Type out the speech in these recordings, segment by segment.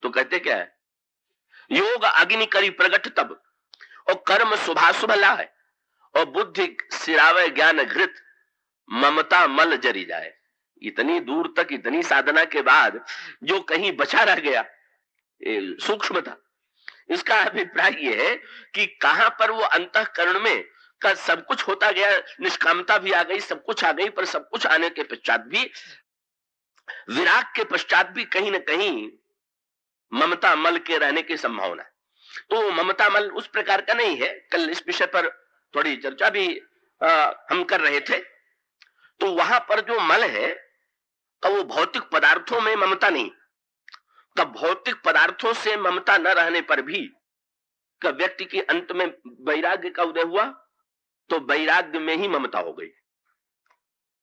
तो कहते क्या है, योग अग्नि करी प्रगट तब, और कर्म शुभाशुभ लाए, और बुद्धि सिरावे ज्ञान घृत, ममता मल जरी जाए। इतनी दूर तक इतनी साधना के बाद जो कहीं बचा रह गया सूक्ष्म था। इसका अभिप्राय यह है कि कहां पर वो अंतःकरण में का सब कुछ होता गया, निष्कामता भी आ गई, सब कुछ आ गई, पर सब कुछ आने के पश्चात भी, विराग के पश्चात भी कहीं ना कहीं ममता मल के रहने की संभावना। तो ममता मल उस प्रकार का नहीं है। कल इस विषय पर थोड़ी चर्चा भी हम कर रहे थे। तो वहां पर जो मल है, तो वो भौतिक पदार्थों में ममता नहीं। तब भौतिक पदार्थों से ममता न रहने पर भी व्यक्ति के अंत में वैराग्य का उदय हुआ, तो वैराग्य में ही ममता हो गई।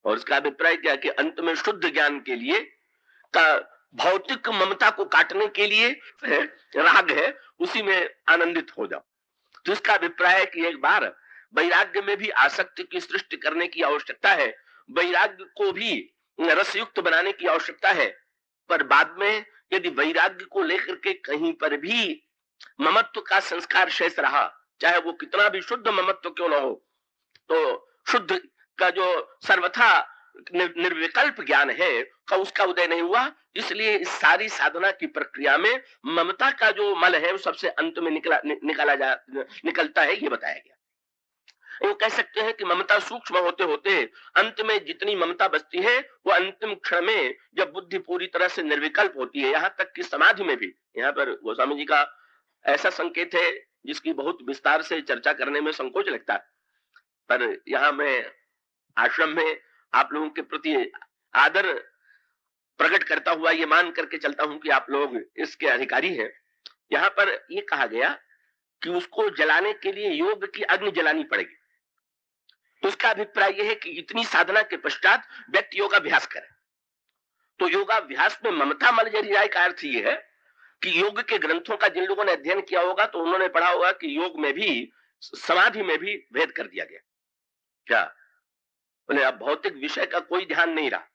और इसका अभिप्राय क्या कि अंत में शुद्ध ज्ञान के लिए का भौतिक ममता को काटने के लिए है, राग है, उसी में आनंदित हो जाओ। तो इसका अभिप्राय है कि एक बार वैराग्य में भी आसक्ति की सृष्टि करने की आवश्यकता है, वैराग्य को भी रसयुक्त बनाने की आवश्यकता है। पर बाद में यदि वैराग्य को लेकर के कहीं पर भी ममत्व का संस्कार शेष रहा, चाहे वो कितना भी शुद्ध ममत्व क्यों न हो, तो शुद्ध का जो सर्वथा निर्विकल्प ज्ञान है का उसका उदय नहीं हुआ। इसलिए इस सारी साधना की प्रक्रिया में ममता का जो मल है वो सबसे अंत में निकलता है, ये बताया गया। वो कह सकते हैं कि ममता सूक्ष्म होते होते अंत में जितनी ममता बचती है वो अंतिम क्षण में जब बुद्धि पूरी तरह से निर्विकल्प होती है, यहाँ तक कि समाधि में भी। यहाँ पर गोस्वामी जी का ऐसा संकेत है जिसकी बहुत विस्तार से चर्चा करने में संकोच लगता है, पर यहाँ मैं आश्रम में आप लोगों के प्रति आदर प्रकट करता हुआ ये मान करके चलता हूं कि आप लोग इसके अधिकारी हैं। यहाँ पर ये कहा गया कि उसको जलाने के लिए योग की अग्नि जलानी पड़ेगी। तो उसका अभिप्राय यह है कि इतनी साधना के पश्चात व्यक्ति योगाभ्यास करे। तो योगाभ्यास में ममता मल जरी जाए का अर्थ यह है कि योग के ग्रंथों का जिन लोगों ने अध्ययन किया होगा तो उन्होंने पढ़ा होगा कि योग में भी, समाधि में भी भेद कर दिया गया। क्या बोले, अब भौतिक विषय का कोई ध्यान नहीं रहा,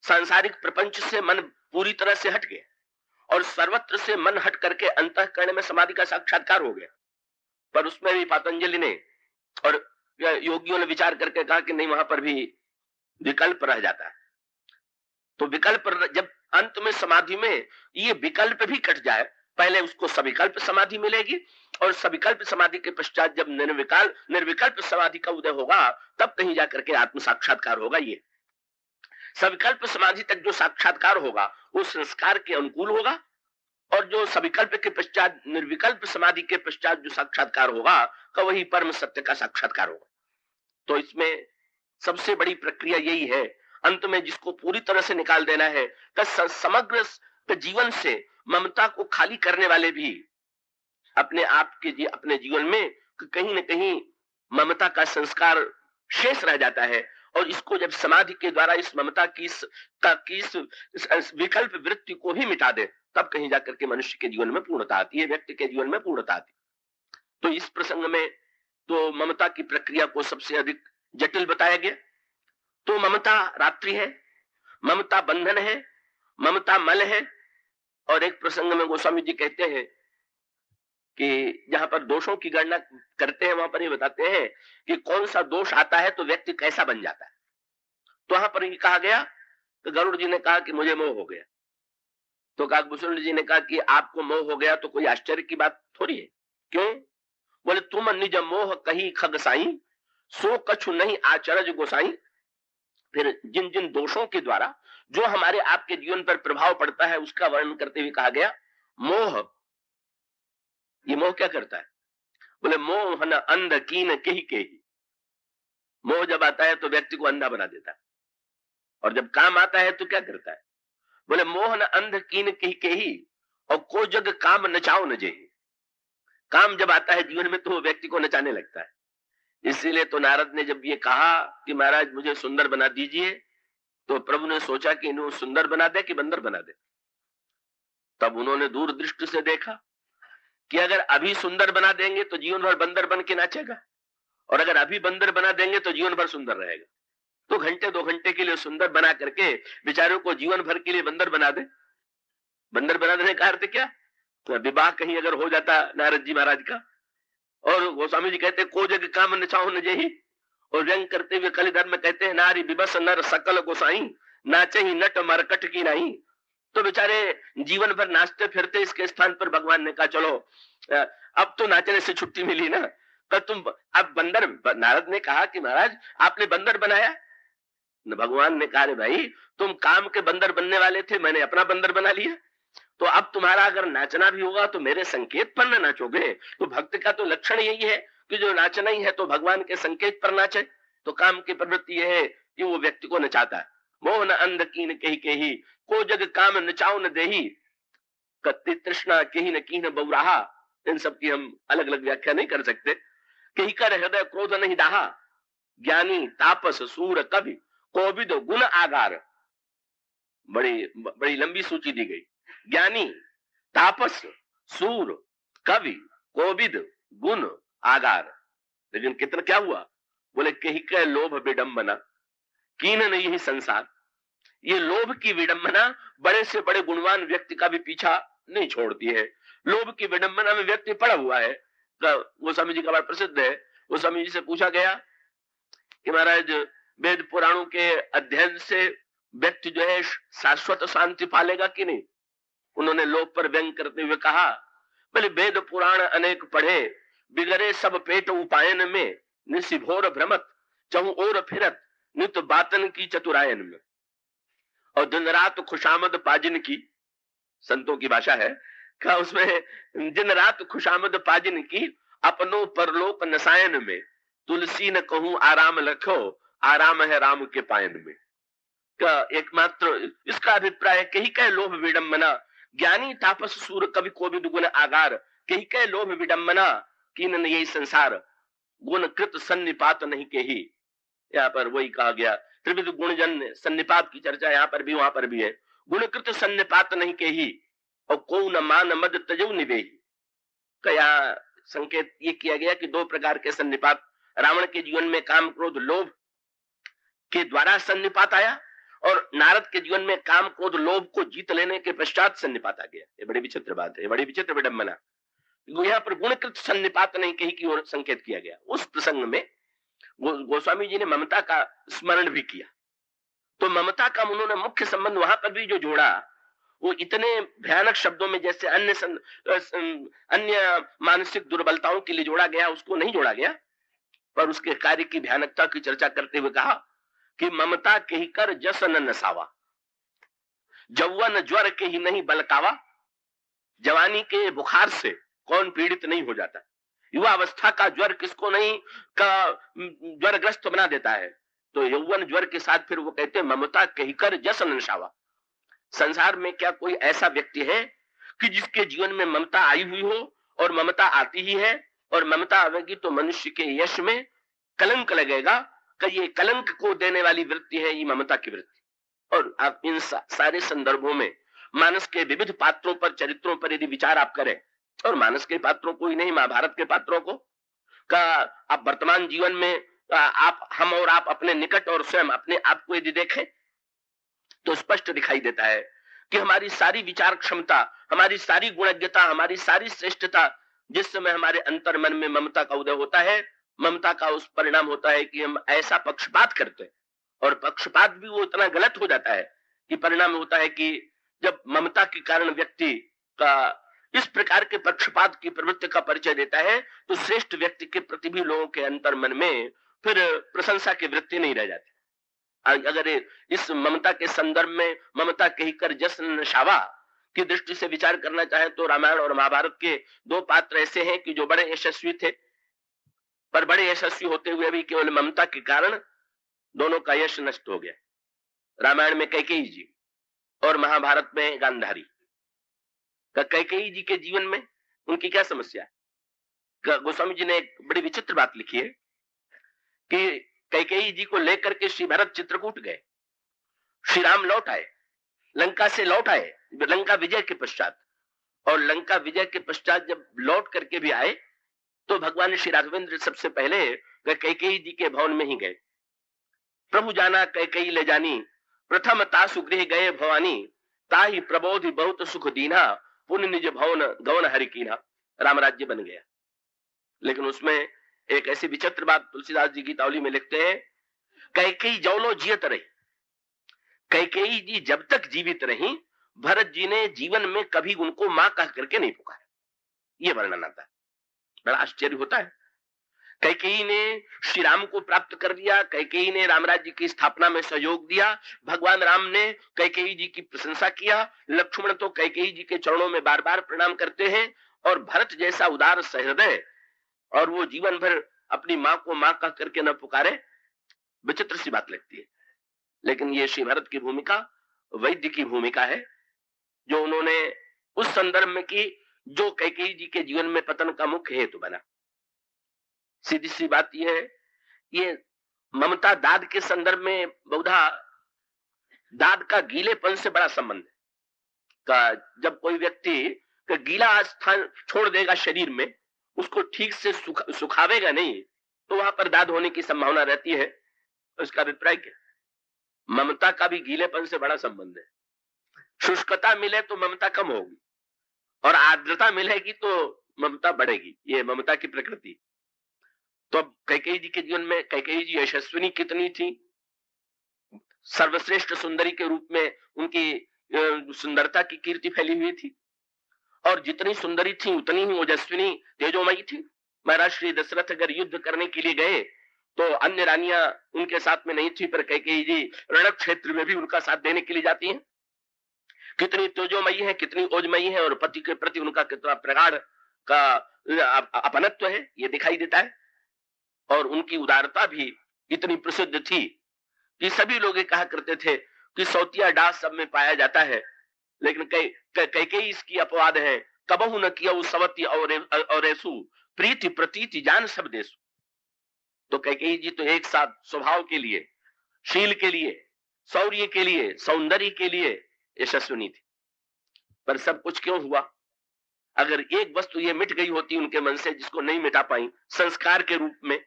सांसारिक प्रपंच से मन पूरी तरह से हट गया और सर्वत्र से मन हट करके अंतःकरण में समाधि का साक्षात्कार हो गया। पर उसमें भी पतंजलि ने और योगियों ने विचार करके कहा कि नहीं, वहां पर भी विकल्प रह जाता है। तो विकल्प जब अंत में समाधि में ये विकल्प भी कट जाए, पहले उसको सविकल्प समाधि मिलेगी और सविकल्प समाधि के पश्चात जब निर्विकल्प समाधि का उदय होगा तब कहीं जाकर के आत्म साक्षात्कार होगा। ये सविकल्प समाधि तक जो साक्षात्कार होगा वो संस्कार के अनुकूल होगा, और जो सविकल्प के पश्चात निर्विकल्प समाधि के पश्चात जो साक्षात्कार होगा का वही परम सत्य का साक्षात्कार होगा। तो इसमें सबसे बड़ी प्रक्रिया यही है, अंत में जिसको पूरी तरह से निकाल देना है, समग्र जीवन से ममता को खाली करने वाले भी अपने आप के अपने जीवन में कहीं न कहीं ममता का संस्कार शेष रह जाता है। और इसको जब समाधि के द्वारा इस ममता की विकल्प वृत्ति को ही मिटा दे, तब कहीं जाकर के मनुष्य के जीवन में पूर्णता आती है, व्यक्ति के जीवन में पूर्णता आती है। तो इस प्रसंग में तो ममता की प्रक्रिया को सबसे अधिक जटिल बताया गया। तो ममता रात्रि है, ममता बंधन है, ममता मल है। और एक प्रसंग में गोस्वामी जी कहते हैं कि जहां पर दोषों की गणना करते हैं वहां पर ये बताते हैं कि कौन सा दोष आता है तो व्यक्ति कैसा बन जाता है। तो वहां पर ये कहा गया, तो गरुड़ जी ने कहा कि मुझे मोह हो गया। तो काकभूषण जी ने कहा कि आपको मोह हो गया तो कोई आश्चर्य की बात थोड़ी है। क्यों? बोले, तुम निज मोह कही खग साई, सो कछु नहीं आचरज गोसाई। फिर जिन जिन दोषों के द्वारा जो हमारे आपके जीवन पर प्रभाव पड़ता है उसका वर्णन करते हुए कहा गया, मोह, ये मोह क्या करता है? बोले, मोह न अंध कीन केही केही। मोह जब आता है तो व्यक्ति को अंधा बना देता है, और जब काम आता है तो क्या करता है? बोले, मोह न अंध कीन केही केही, और को जग काम नचाओ न जेही। काम जब आता है जीवन में तो वो व्यक्ति को नचाने लगता है। इसीलिए तो नारद ने जब ये कहा कि महाराज मुझे सुंदर बना दीजिए, तो प्रभु ने सोचा कि इन्हें सुंदर बना दे कि बंदर बना दे। तब उन्होंने दूरदृष्टि से देखा कि अगर अभी सुंदर बना देंगे तो जीवन भर बंदर बन के नाचेगा, और अगर अभी बंदर बना देंगे तो जीवन भर सुंदर रहेगा। तो घंटे 2 घंटे के लिए सुंदर बना करके बेचारों को जीवन भर के लिए बंदर बना दे। बंदर बना देने का अर्थ क्या? विवाह कहीं अगर हो जाता नारद जी महाराज का, और गोस्वामी जी कहते को जग काम नचाओ न जेही, और व्यंग करते हुए कलिधर में कहते हैं नारी विवश नर सकल गोसाई, नाचे ही नट मरकट की नहीं। तो बेचारे जीवन भर नाचते फिरते, इसके स्थान पर भगवान ने कहा चलो अब तो नाचने से छुट्टी मिली ना, तो तुम अब बंदर, नारद ने कहा कि महाराज आपने बंदर बनाया। भगवान ने कहा रे भाई तुम काम के बंदर बनने वाले थे, मैंने अपना बंदर बना लिया, तो अब तुम्हारा अगर नाचना भी होगा तो मेरे संकेत पर ना नाचोगे। तो भक्त का तो लक्षण यही है कि जो नाचना ही है तो भगवान के संकेत पर नाचे। तो काम की प्रवृत्ति यह है कि वो व्यक्ति को नचाता है। मोह न अंध कीन कही को जग काम नचाओ न देही, कत्ति तृष्णा कही न कीन बहुराहा। इन सब की हम अलग अलग व्याख्या नहीं कर सकते। कही कर हृदय क्रोध नहीं दाहा, ज्ञानी तापस सूर कवि कोविद गुण आगार। बड़ी बड़ी लंबी सूची दी गई। ज्ञानी, तापस, सूर, कवि, कोविद, गुण, आगार। लेकिन कितना क्या हुआ? बोले कही के लोभ विडंबना कीन नहीं ही संसार। ये लोभ की विडंबना बड़े से बड़े गुणवान व्यक्ति का भी पीछा नहीं छोड़ती है। लोभ की विडंबना में व्यक्ति पड़ा हुआ है। गोस्वामी जी का बड़ा प्रसिद्ध है। गोस्वामी जी से पूछा गया कि महाराज वेद पुराणों के अध्ययन से व्यक्ति जो है शाश्वत शांति पालेगा कि नहीं? उन्होंने लोभ पर व्यंग करते हुए कहा, बोले वेद पुराण अनेक पढ़े बिगड़े सब पेट उपायन में, निशिभोर भ्रमत चहु और फिरत नित बातन की चतुरायन में। और दिन रात खुशामद पाजिन की, संतों की भाषा है, क्या उसमें दिन रात खुशामद पाजिन की अपनों परलोक नसायन में, तुलसी न कहूं आराम लखो आराम है राम के पायन में। का एकमात्र इसका अभिप्राय है कही कह लोभ विडंबना, ज्ञानी तापस सूर कवि कोविद गुण आगार। कही कह लोभ विडंबना कीन यही संसार, गुण कृत सन्निपात नहीं केही। यहाँ पर वही कहा गया, त्रिविध गुणजन सन्निपात की चर्चा यहाँ पर भी वहां पर भी है। गुणकृत सन्निपात नहीं केही और को न मान मद तजु निवेही। क्या संकेत ये किया गया कि दो प्रकार के सन्निपात रावण के जीवन में काम क्रोध लोभ के द्वारा सन्निपात आया, और नारद के जीवन में काम क्रोध लोभ को जीत लेने के पश्चात सन्निपात आ गया। ये बड़ी विचित्र बात है, बड़ी विचित्र विडंबना। यहाँ पर गुणकृत सन्निपात नहीं कही की ओर संकेत किया गया। उस प्रसंग में गोस्वामी जी ने ममता का स्मरण भी किया। तो ममता का उन्होंने मुख्य संबंध वहां पर भी जो जोड़ा, वो इतने भयानक शब्दों में जैसे अन्य मानसिक दुर्बलताओं के लिए जोड़ा गया उसको नहीं जोड़ा गया, पर उसके कार्य की भयानकता की चर्चा करते हुए कहा कि ममता कही कर जस न नसावा, जौवन ज्वर के ही नहीं बलकावा। जवानी के बुखार से कौन पीड़ित नहीं हो जाता? युवा अवस्था का ज्वर किसको नहीं का ज्वरग्रस्त बना देता है? तो यौवन ज्वर के साथ फिर वो कहते हैं ममता कही कर जस न नसावा। संसार में क्या कोई ऐसा व्यक्ति है कि जिसके जीवन में ममता आई हुई हो, और ममता आती ही है, और ममता आवेगी तो मनुष्य के यश में कलंक लगेगा कि ये कलंक को देने वाली वृत्ति है ये ममता की वृत्ति। और आप इन सारे संदर्भों में मानस के विविध पात्रों पर, चरित्रों पर यदि विचार आप करें, और मानस के पात्रों को ही नहीं, महाभारत के पात्रों को का आप वर्तमान जीवन में आप, हम और आप अपने निकट और स्वयं अपने आप को यदि देखें तो स्पष्ट दिखाई देता है कि हमारी सारी विचार क्षमता, हमारी सारी गुणज्ञता, हमारी सारी श्रेष्ठता, जिस समय हमारे अंतर मन में ममता का उदय होता है, ममता का उस परिणाम होता है कि हम ऐसा पक्षपात करते हैं, और पक्षपात भी वो इतना गलत हो जाता है कि परिणाम होता है कि जब ममता के कारण व्यक्ति का इस प्रकार के पक्षपात की प्रवृत्ति का परिचय देता है, तो श्रेष्ठ व्यक्ति के प्रति भी लोगों के अंतर मन में फिर प्रशंसा की वृत्ति नहीं रह जाती। अगर इस ममता के संदर्भ में ममता कहकर जश्न नशावा की दृष्टि से विचार करना चाहे तो रामायण और महाभारत के दो पात्र ऐसे हैं कि जो बड़े यशस्वी थे, पर बड़े यशस्वी होते हुए भी केवल ममता के कारण दोनों का यश नष्ट हो गया। रामायण में कैकेयी जी और महाभारत में गांधारी। कैकेयी जी के जीवन में उनकी क्या समस्या है? गोस्वामी जी ने एक बड़ी विचित्र बात लिखी है कि कैकेयी जी को लेकर के श्री भरत चित्रकूट गए, श्री राम लौट आए, लंका से लौट आए लंका विजय के पश्चात, और लंका विजय के पश्चात जब लौट करके भी आए तो भगवान श्री राघवेंद्र सबसे पहले कैकेयी जी के भवन में ही गए। प्रभु जाना कैकेयी ले जानी, प्रथम तासु गृह गए भवानी, ताही प्रबोधि बहुत सुख दीना, पुण्य निज भवन गवन हरि कीना। राम राज्य बन गया। लेकिन उसमें एक ऐसी विचित्र बात तुलसीदास जी गीतावली में लिखते हैं, कैकेयी जौलो जियत रही। कैकेयी जी जब तक जीवित रही, भरत जी ने जीवन में कभी उनको मां कह करके नहीं पुकारा। ये वर्णन आता है, बड़ा आश्चर्य होता है। कैकेयी ने श्री राम को प्राप्त कर दिया, कैकेयी ने राम राज्य की स्थापना में सहयोग दिया, भगवान राम ने कैकेयी जी की प्रशंसा किया, लक्ष्मण तो कैकेयी जी के चरणों में बार बार प्रणाम करते हैं, और भरत जैसा उदार सहृदय, और वो जीवन भर अपनी मां को मां कह करके न पुकारे, विचित्र सी बात लगती है। लेकिन ये श्री भरत की भूमिका वैद्य की भूमिका है, जो उन्होंने उस संदर्भ में की जो कैकेयी जी के जीवन में पतन का मुख्य हेतु बना। सीधी सी बात यह है, ये ममता दाद के संदर्भ में बहुधा दाद का गीलेपन से बड़ा संबंध है। जब कोई व्यक्ति का गीला स्थान छोड़ देगा शरीर में, उसको ठीक से सुखावेगा नहीं, तो वहां पर दाद होने की संभावना रहती है। उसका अभिप्राय क्या? ममता का भी गीलेपन से बड़ा संबंध है। शुष्कता मिले तो ममता कम होगी, और आर्द्रता मिलेगी तो ममता बढ़ेगी। ये ममता की प्रकृति। तो अब कैकेयी जी के जीवन में कैकेयी जी यशस्विनी कितनी थी, सर्वश्रेष्ठ सुंदरी के रूप में उनकी सुंदरता की कीर्ति फैली हुई थी, और जितनी सुंदरी थी उतनी ही ओजस्विनी तेजोमयी थी। महाराज श्री दशरथ अगर युद्ध करने के लिए गए तो अन्य रानियां उनके साथ में नहीं थी, पर कैकेयी जी रण क्षेत्र में भी उनका साथ देने के लिए जाती हैं। कितनी तेजोमयी है, कितनी ओजमयी है, और पति के प्रति उनका कितना प्रगाढ़ का अपनत्व है, ये दिखाई देता है। और उनकी उदारता भी इतनी प्रसिद्ध थी कि सभी लोग कहा करते थे कि सौतिया डास सब में पाया जाता है, लेकिन कैकेयी इसकी अपवाद है। कबहु न किया सवती और ऐसु, प्रीति प्रतीति जान सब देसु। तो कैकेयी जी तो एक साथ स्वभाव के लिए, शील के लिए, शौर्य के लिए, सौंदर्य के लिए यशस्विनी थी। पर सब कुछ क्यों हुआ? अगर एक वस्तु ये मिट गई होती उनके मन से, जिसको नहीं मिटा पाई संस्कार के रूप में,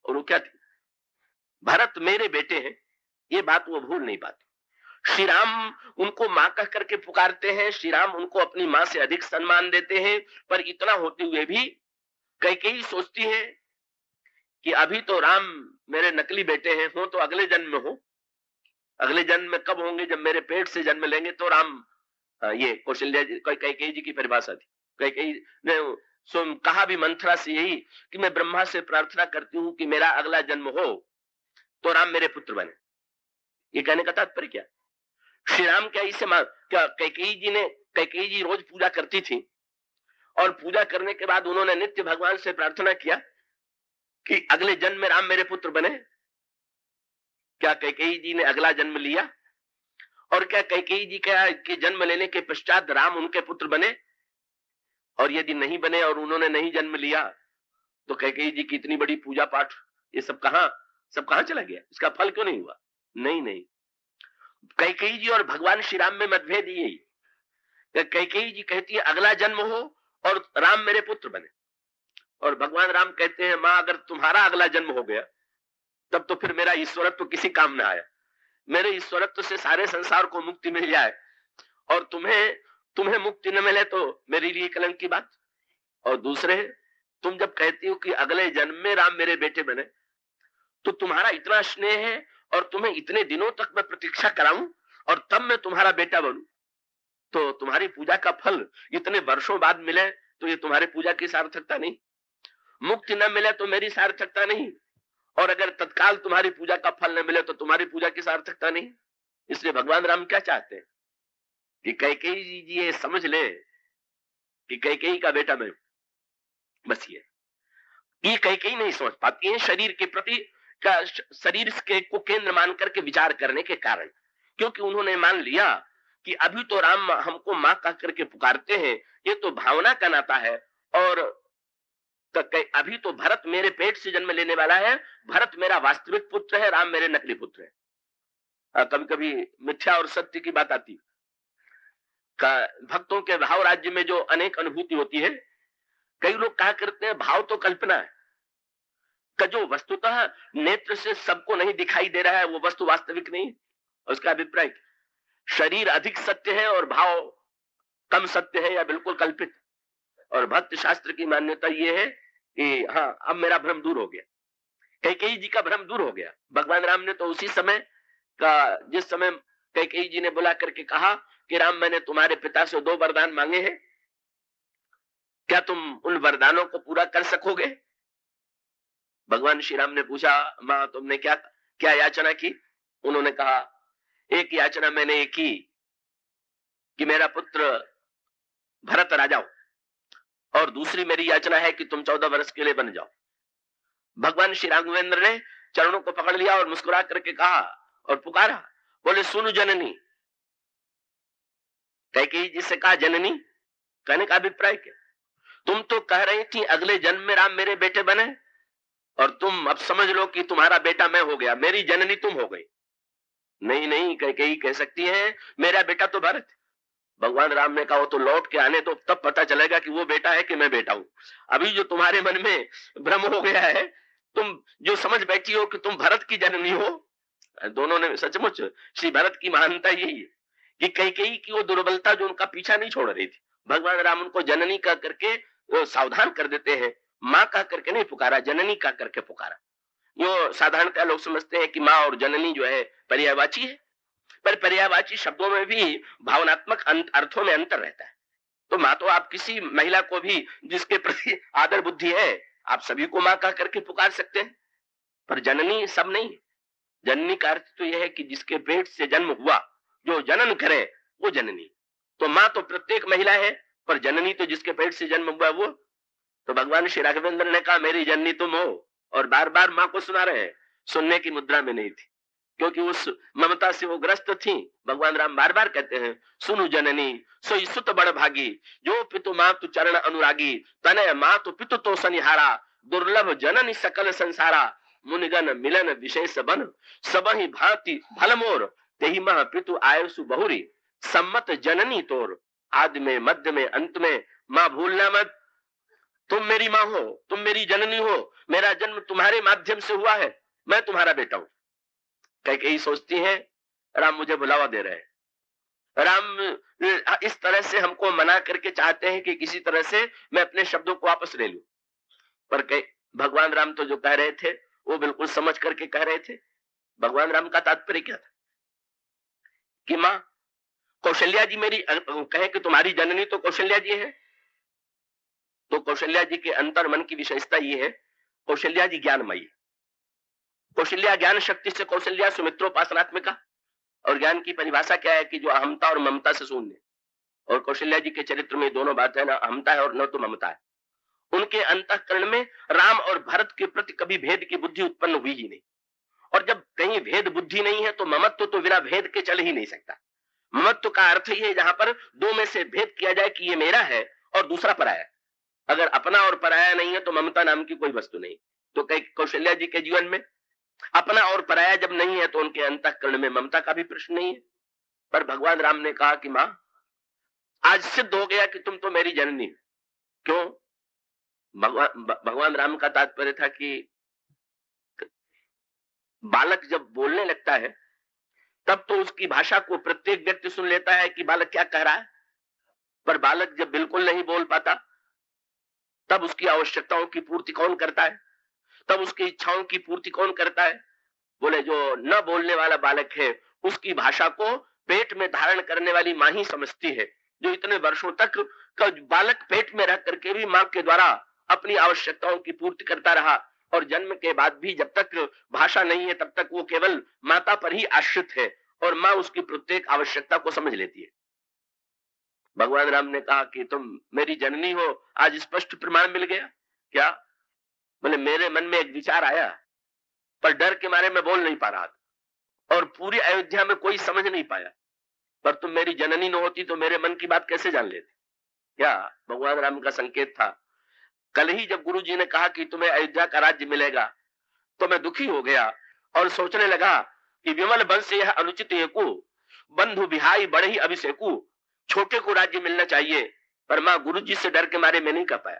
और वो क्या थी? भरत मेरे बेटे हैं, ये बात वो भूल नहीं पाते। श्री राम उनको मां कह करके पुकारते हैं, श्री राम उनको अपनी मां से अधिक सम्मान देते हैं, पर इतना होते हुए भी कैकेयी सोचती है कि अभी तो राम मेरे नकली बेटे हैं, हो तो अगले जन्म में हो। अगले जन्म में कब होंगे? जब मेरे पेट से जन्म लेंगे तो राम। ये कौशल्या जी, कैकेयी जी की परिभाषा थी। कैकेयी ने कहा भी मंथरा से यही कि मैं ब्रह्मा से प्रार्थना करती हूँ कि मेरा अगला जन्म हो तो राम मेरे पुत्र बने। ये कहने का तात्पर्य क्या? श्री राम क्या इसे क्या कैकेयी जी रोज पूजा करती थी, और पूजा करने के बाद उन्होंने नित्य भगवान से प्रार्थना किया कि अगले जन्म में राम मेरे पुत्र बने। क्या कैकेयी जी ने अगला जन्म लिया? और क्या कैकेयी जी के जन्म लेने के पश्चात राम उनके पुत्र बने? और यदि नहीं बने और उन्होंने नहीं जन्म लिया, तो कैकेयी जी की इतनी बड़ी पूजा पाठ, ये सब कहां चला गया? इसका फल क्यों नहीं हुआ? नहीं, कैकेयी जी और भगवान श्री राम में मतभेद यही। कैकेयी जी कहती है अगला जन्म हो और राम मेरे पुत्र बने, और भगवान राम कहते हैं मां अगर तुम्हारा अगला जन्म हो गया तब तो फिर मेरा ईश्वरत्व किसी काम ना आया। मेरे ईश्वरत्व से सारे संसार को मुक्ति मिल जाए, और तुम्हें मुक्ति न मिले तो मेरे लिए कलंक की बात। और दूसरे, तुम जब कहती हो कि अगले जन्म में राम मेरे बेटे बने, तो तुम्हारा इतना स्नेह है और तुम्हें इतने दिनों तक मैं प्रतीक्षा कराऊं और तब मैं तुम्हारा बेटा बनूं, तो तुम्हारी पूजा का फल इतने वर्षों बाद मिले तो ये तुम्हारी पूजा की सार्थकता नहीं। मुक्ति न मिले तो मेरी सार्थकता नहीं, और अगर तत्काल तुम्हारी पूजा का फल न मिले तो तुम्हारी पूजा की सार्थकता नहीं। इसलिए भगवान राम क्या चाहते हैं कि कैकेयी जी ये समझ ले कि कैकेयी का बेटा मैं। बस ये कैकेयी नहीं समझ पाती है शरीर के प्रति का, शरीर के को केंद्र मान करके विचार करने के कारण, क्योंकि उन्होंने मान लिया कि अभी तो राम हमको मां कह करके पुकारते हैं, ये तो भावना का नाता है, और अभी तो भरत मेरे पेट से जन्म लेने वाला है, भरत मेरा वास्तविक पुत्र है, राम मेरे नकली पुत्र है। कभी कभी मिथ्या और सत्य की बात आती का, भक्तों के भाव राज्य में जो अनेक अनुभूति होती है, कई लोग कहा करते हैं भाव तो कल्पना है, का जो वस्तुतः नेत्र से सबको नहीं दिखाई दे रहा है वो वस्तु वास्तविक नहीं। उसका अभिप्राय शरीर अधिक सत्य है और भाव कम सत्य है या बिल्कुल कल्पित। और भक्त शास्त्र की मान्यता ये है कि हाँ, अब मेरा भ्रम दूर हो गया। कैकेयी जी का भ्रम दूर हो गया। भगवान राम ने तो उसी समय का, जिस समय कैकेयी जी ने बुला करके कहा कि राम, मैंने तुम्हारे पिता से 2 वरदान मांगे हैं, क्या तुम उन वरदानों को पूरा कर सकोगे? भगवान श्री राम ने पूछा, मां तुमने क्या क्या याचना की? उन्होंने कहा, एक याचना मैंने ये की कि मेरा पुत्र भरत राजा हो, और दूसरी मेरी याचना है कि तुम 14 वर्ष के लिए बन जाओ। भगवान श्री राघवेंद्र ने चरणों को पकड़ लिया और मुस्कुरा करके कहा और पुकारा, बोले, सुनु जननी। कैकेयी जी से कहा, जननी, कहने का अभिप्राय क्या? तुम तो कह रही थी अगले जन्म में राम मेरे बेटे बने, और तुम अब समझ लो कि तुम्हारा बेटा मैं हो गया, मेरी जननी तुम हो गई। नहीं नहीं, कैकेयी कह सकती है, मेरा बेटा तो भरत। भगवान राम ने कहा, वो तो लौट के आने दो, तब पता चलेगा कि वो बेटा है कि मैं बेटा हूं। अभी जो तुम्हारे मन में भ्रम हो गया है, तुम जो समझ बैठी हो कि तुम भरत की जननी हो। दोनों ने सचमुच, श्री भरत की महानता यही है कि कैकेयी की वो दुर्बलता जो उनका पीछा नहीं छोड़ रही थी, भगवान राम उनको जननी कह करके सावधान कर देते हैं। माँ कह करके नहीं पुकारा, जननी कह करके पुकारा। जो साधारणतः लोग समझते हैं कि माँ और जननी जो है पर्यायवाची है, पर पर्यायवाची शब्दों में भी भावनात्मक अर्थों में अंतर रहता है। तो माँ तो आप किसी महिला को भी जिसके प्रति आदर बुद्धि है, आप सभी को माँ कह करके पुकार सकते हैं, पर जननी सब नहीं। जननी का अर्थ तो यह है कि जिसके पेट से जन्म हुआ, जो जनन करे, वो जननी। तो माँ तो प्रत्येक महिला है, पर जननी तो जिसके पेट से जन्म हुआ वो। तो भगवान श्री राघवेंद्र ने कहा, मेरी जननी तुम हो, और बार बार माँ को सुना रहे हैं। सुनने की मुद्रा में नहीं थी, क्योंकि उस ममता से वो ग्रस्त थी। भगवान राम बार बार कहते हैं, सुनु जननी सोई सुत बड़ भागी, जो पितु मातु चरण अनुरागी, तनय मातु पितु तो सनिहारा, दुर्लभ जननी सकल संसारा, मुनिगण मिलन विशेष बन, सबहि भांति भल मोर, तेहि मह पितु आयुषु बहुरी, सम्मत जननी तोर, आदि में मध्य में अंत में, माँ भूलना मत। तुम मेरी माँ हो, तुम मेरी जननी हो, मेरा जन्म तुम्हारे माध्यम से हुआ है, मैं तुम्हारा बेटा हूं। कैकेयी सोचती है, राम मुझे बुलावा दे रहे हैं, राम इस तरह से हमको मना करके चाहते हैं कि किसी तरह से मैं अपने शब्दों को वापस ले लूं। पर भगवान राम तो जो कह रहे थे वो बिल्कुल समझ करके कह रहे थे। भगवान राम का तात्पर्य क्या था कि माँ कौशल्या जी मेरी कहे कि तुम्हारी जननी तो कौशल्या जी है, तो कौशल्या जी के अंतर मन की विशेषता ये है, कौशल्या जी ज्ञानमयी। कौशल्या ज्ञान शक्ति से, कौशल्या सुमित्रोपासनात्मिका। और ज्ञान की परिभाषा क्या है कि जो अहमता और ममता से शून्य। और कौशल्या जी के चरित्र में दोनों बात है, ना अहमता है और न तो ममता है। उनके अंतःकरण में राम और भरत के प्रति कभी भेद की बुद्धि उत्पन्न हुई ही नहीं। और जब कहीं भेद बुद्धि नहीं है तो ममत्व तो बिना भेद के चल ही नहीं सकता। ममत्व का अर्थ ही है जहां पर दो में से भेद किया जाए कि ये मेरा है और दूसरा पराया। अगर अपना और पराया नहीं है तो ममता नाम की कोई वस्तु नहीं। तो कौशल्या जी के जीवन में अपना और पराया जब नहीं है तो उनके अंतःकरण में ममता का भी प्रश्न नहीं है। पर भगवान राम ने कहा कि मां, आज सिद्ध हो गया कि तुम तो मेरी जननी। क्यों? भगवान राम का तात्पर्य था कि बालक जब बोलने लगता है तब तो उसकी भाषा को प्रत्येक व्यक्ति सुन लेता है कि बालक क्या कह रहा है। पर बालक जब बिल्कुल नहीं बोल पाता तब उसकी आवश्यकताओं की पूर्ति कौन करता है, तब उसकी इच्छाओं की पूर्ति कौन करता है? बोले जो न बोलने वाला बालक है उसकी भाषा को पेट में धारण करने वाली मां ही समझती है। जो इतने वर्षों तक का बालक पेट में रह करके भी मां के द्वारा अपनी आवश्यकताओं की पूर्ति करता रहा, और जन्म के बाद भी जब तक भाषा नहीं है तब तक वो केवल माता पर ही आश्रित है, और मां उसकी प्रत्येक आवश्यकता को समझ लेती है। भगवान राम ने कहा कि तुम मेरी जननी हो, आज स्पष्ट प्रमाण मिल गया। क्या? बोले मेरे मन में एक विचार आया पर डर के मारे मैं बोल नहीं पा रहा था, और पूरी अयोध्या में कोई समझ नहीं पाया। पर तुम मेरी जननी न होती तो मेरे मन की बात कैसे जान लेते? क्या भगवान राम का संकेत था? कल ही जब गुरु जी ने कहा कि तुम्हें अयोध्या का राज्य मिलेगा तो मैं दुखी हो गया और सोचने लगा कि विमल वंश यह अनुचित एकू, बंधु बिहाई बड़े ही अभिषेकू, छोटे को राज्य मिलना चाहिए। पर मां गुरु जी से डर के मारे मैं नहीं कर पाया।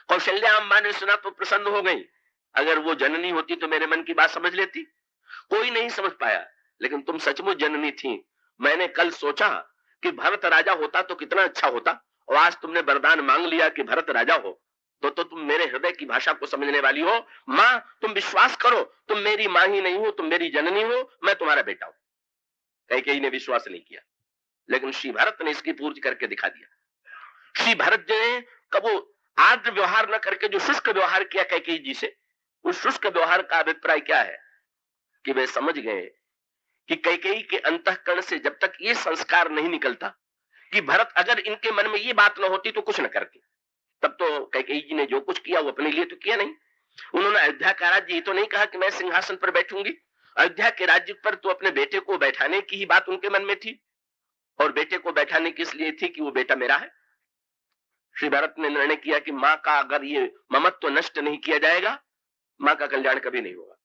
कौशल्या अम्मा ने सुना तो प्रसन्न हो गई। अगर वो जननी होती तो मेरे मन की बात समझ लेती। कोई नहीं समझ पाया, लेकिन तुम सचमुच जननी थी। मैंने कल सोचा कि भरत राजा होता तो कितना अच्छा होता, और आज तुमने वरदान मांग लिया कि भरत राजा हो, तो तुम मेरे हृदय की भाषा को समझने वाली हो। माँ, तुम विश्वास करो, तुम मेरी माँ ही नहीं हो, तुम मेरी जननी हो, मैं तुम्हारा बेटा हूं। कैकेयी ने विश्वास नहीं किया, लेकिन श्री भरत ने इसकी पूर्ति करके दिखा दिया। श्री भरत जी ने कबो आर्द्र व्यवहार न करके जो शुष्क व्यवहार किया कैकेयी जी से, उस शुष्क व्यवहार का अभिप्राय क्या है कि वे समझ गए कि कैकेयी के अंतःकरण से जब तक ये संस्कार नहीं निकलता कि भरत अगर इनके मन में ये बात न होती तो कुछ न करते, तब तो कैकेयी जी ने जो कुछ किया वो अपने लिए तो किया नहीं। उन्होंने अयोध्या का राज्य ये तो नहीं कहा कि मैं सिंहासन पर बैठूंगी, अयोध्या के राज्य पर तो अपने बेटे को बैठाने की ही बात उनके मन में थी, और बेटे को बैठाने की इसलिए थी कि वो बेटा मेरा है। श्री भरत ने निर्णय किया कि माँ का अगर ये ममत्व नष्ट नहीं किया जाएगा, माँ का कल्याण कभी नहीं होगा।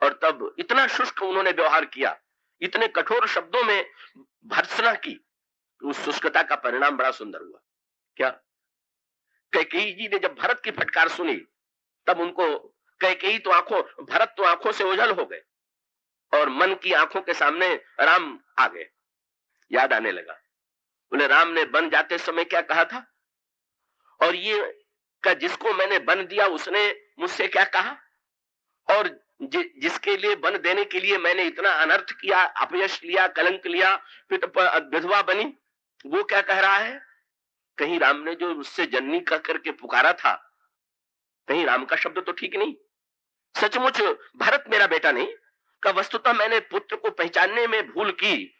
और तब इतना शुष्क उन्होंने व्यवहार किया, इतने कठोर शब्दों में भर्त्सना की, उस शुष्कता का परिणाम बड़ा सुंदर हुआ। क्या कैकेयी जी ने जब भरत की फटकार सुनी, तब उनको कैकेयी तो भरत तो आंखों से ओझल हो गए, और मन की आंखों के सामने राम आ गए। याद आने लगा, बोले राम ने बन जाते समय क्या कहा था, और ये का जिसको मैंने बन दिया उसने मुझसे क्या कहा, और जिसके लिए बन देने के लिए मैंने इतना अनर्थ किया, अपयश लिया, कलंक लिया, फिर विधवा बनी, वो क्या कह रहा है। कहीं राम ने जो उससे जननी कह करके पुकारा था, कहीं राम का शब्द तो ठीक नहीं। सचमुच भरत मेरा बेटा नहीं का वस्तुतः मैंने पुत्र को पहचानने में भूल की।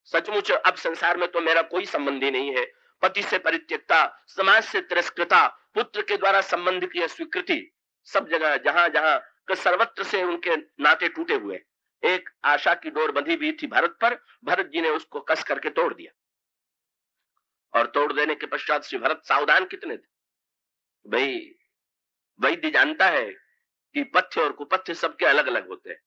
सचमुच अब संसार में तो मेरा कोई संबंधी नहीं है, पति से परित्यक्ता, समाज से तिरस्कृता, पुत्र के द्वारा संबंध की अस्वीकृति, सब जगह जहां जहां सर्वत्र से उनके नाते टूटे हुए। एक आशा की डोर बंधी हुई थी भरत पर, भरत जी ने उसको कस करके तोड़ दिया, और तोड़ देने के पश्चात श्री भरत सावधान कितने थे भाई। वैद्य जानता है कि पथ्य और कुपथ्य सबके अलग अलग होते हैं।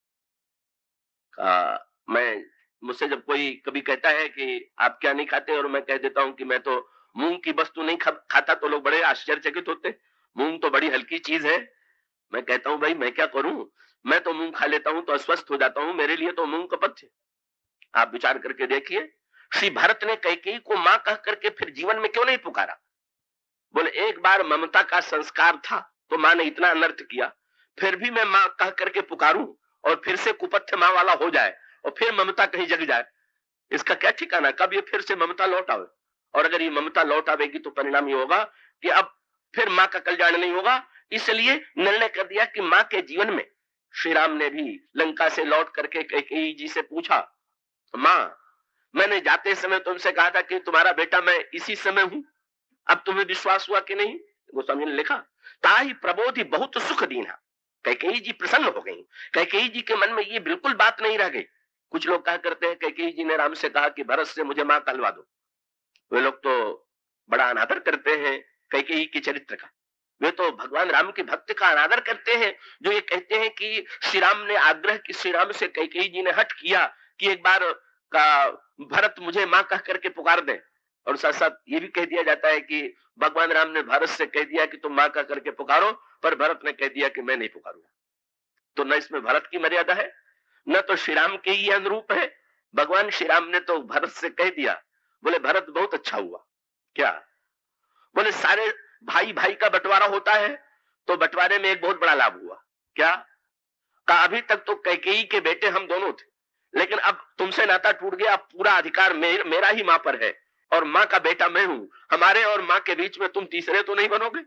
मैं मुझसे जब कोई कभी कहता है कि आप क्या नहीं खाते, और मैं कह देता हूं कि मैं तो मूंग की वस्तु नहीं खाता, तो लोग बड़े आश्चर्यचकित होते। मूंग तो बड़ी हल्की चीज है। मैं कहता हूं भाई मैं क्या करूं, मैं तो मूंग खा लेता हूं तो अस्वस्थ हो जाता हूं, मेरे लिए तो मूंग का पथ्य। आप विचार करके देखिए, श्री भरत ने कैकेयी को मां कह करके फिर जीवन में क्यों नहीं पुकारा। बोले एक बार ममता का संस्कार था तो मां ने इतना अनर्थ किया, फिर भी मैं मां कह करके पुकारूं और फिर से कुपथ्य मां वाला हो जाए और फिर ममता कहीं जग जाए, इसका क्या ठिकाना, कब ये फिर से ममता लौट आवे। और अगर ये ममता लौट आवेगी तो परिणाम ये होगा कि अब फिर मां का कल्याण नहीं होगा। इसलिए निर्णय कर दिया कि मां के जीवन में श्री राम ने भी लंका से लौट करके कैकेयी जी से पूछा, मां मैंने जाते समय तुमसे कहा था कि तुम्हारा बेटा मैं इसी समय हूं, अब तुम्हें विश्वास हुआ कि नहीं। गोस्वामी ने लिखा, ताही प्रबोधि बहुत सुख दीना। कैकेयी जी प्रसन्न हो गई। कैकेयी जी के मन में ये बिल्कुल बात नहीं रह गई। कुछ लोग कहा करते हैं कैकेयी जी ने राम से कहा कि भरत से मुझे मां कहलवा दो। वे लोग तो बड़ा अनादर करते हैं कैकेयी के चरित्र का। वे तो भगवान राम के भक्त का अनादर करते हैं, जो ये कहते हैं कि श्री राम ने आग्रह कि श्री राम से कैकेयी जी ने हट किया कि एक बार का भरत मुझे मां कह करके पुकार दे। और साथ साथ ये भी कह दिया जाता है कि भगवान राम ने भरत से कह दिया कि तुम मां कह करके पुकारो, पर भरत ने कह दिया कि मैं नहीं पुकारूंगा। तो न इसमें भरत की मर्यादा है, न तो श्री राम के ही अनुरूप है। भगवान श्री राम ने तो भरत से कह दिया। बोले भरत बहुत अच्छा हुआ। क्या बोले सारे भाई भाई का बंटवारा होता है तो बंटवारे में एक बहुत बड़ा लाभ हुआ। क्या का अभी तक तो कैकेयी के बेटे हम दोनों थे, लेकिन अब तुमसे नाता टूट गया, पूरा अधिकार मेरा ही मां पर है और मां का बेटा मैं हूं। हमारे और मां के बीच में तुम तीसरे तो नहीं बनोगे।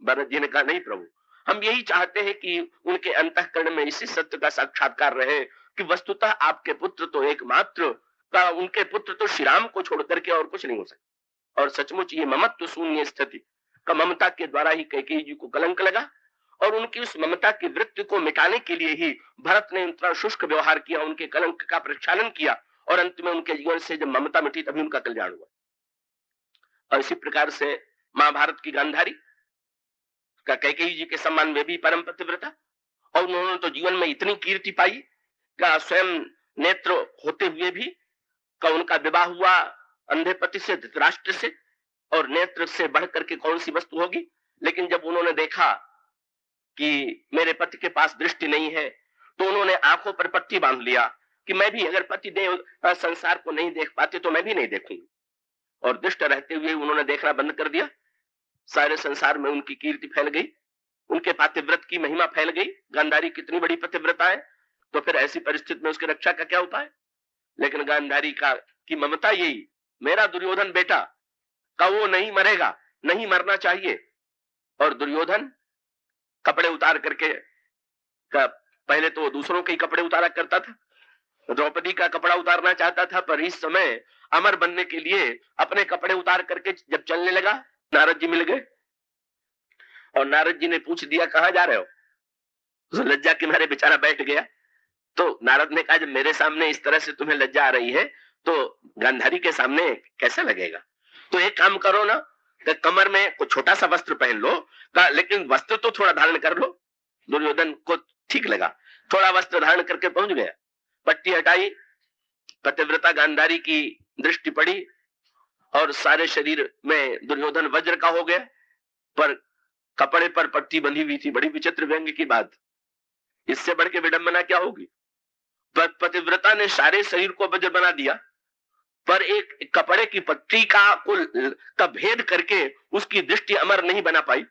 भरत जी ने कहा नहीं प्रभु, हम यही चाहते हैं कि उनके अंतःकरण में इसी सत्य का साक्षात्कार रहे कि वस्तुतः आपके पुत्र तो एकमात्र का, उनके पुत्र तो श्री राम को छोड़ करके और कुछ नहीं हो सकता। और सचमुच ये ममत्व शून्य स्थिति का ममता के द्वारा ही कैकेयी जी को कलंक लगा, और उनकी उस ममता की वृत्ति को मिटाने के लिए ही भरत ने इतना शुष्क व्यवहार किया, उनके कलंक का प्रक्षालन किया, और अंत में उनके जीवन से जब ममता मिटी तभी उनका कल्याण हुआ। और इसी प्रकार से महाभारत की गांधारी का कैकेयी जी के सम्मान में भी परम पतिव्रता, और उन्होंने तो जीवन में इतनी कीर्ति पाई का स्वयं नेत्र होते हुए भी का उनका विवाह हुआ अंधे पति से, धृतराष्ट्र से, और नेत्र से बढ़ करके कौन सी वस्तु होगी। लेकिन जब उन्होंने देखा कि मेरे पति के पास दृष्टि नहीं है तो उन्होंने आंखों पर पट्टी बांध लिया कि मैं भी अगर पति देव संसार को नहीं देख पाते तो मैं भी नहीं देखूंगी। और दुष्ट रहते हुए उन्होंने देखना बंद कर दिया। सारे संसार में उनकी कीर्ति फैल गई, उनके पातिव्रत की महिमा फैल गई। गांधारी कितनी बड़ी पतिव्रता है, तो फिर ऐसी परिस्थिति में उसकी रक्षा का क्या उपाय। लेकिन गांधारी की ममता यही, मेरा दुर्योधन बेटा का वो नहीं मरेगा, नहीं मरना चाहिए। और दुर्योधन कपड़े उतार करके पहले तो दूसरों के ही कपड़े उतारा करता था, द्रौपदी का कपड़ा उतारना चाहता था, पर इस समय अमर बनने के लिए अपने कपड़े उतार करके जब चलने लगा, नारद जी मिल गए और नारद जी ने पूछ दिया कहां जा रहे हो। तो लज्जा के मारे बेचारा बैठ गया। तो नारद ने कहा जब मेरे सामने इस तरह से तुम्हें लज्जा आ रही है तो गांधारी के सामने कैसे लगेगा। तो एक काम करो ना, कमर में कुछ छोटा सा वस्त्र पहन लो, लेकिन वस्त्र तो थोड़ा धारण कर लो। दुर्योधन को ठीक लगा, थोड़ा वस्त्र धारण करके पहुंच गया। पट्टी हटाई, पतिव्रता गांधारी की दृष्टि पड़ी और सारे शरीर में दुर्योधन वज्र का हो गया, पर कपड़े पर पट्टी बंधी हुई थी। बड़ी विचित्र व्यंग्य की बात, इससे बढ़ के विडंबना क्या होगी। पतिव्रता ने सारे शरीर को वज्र बना दिया, पर एक कपड़े की पट्टी का भेद करके उसकी दृष्टि अमर नहीं बना पाई।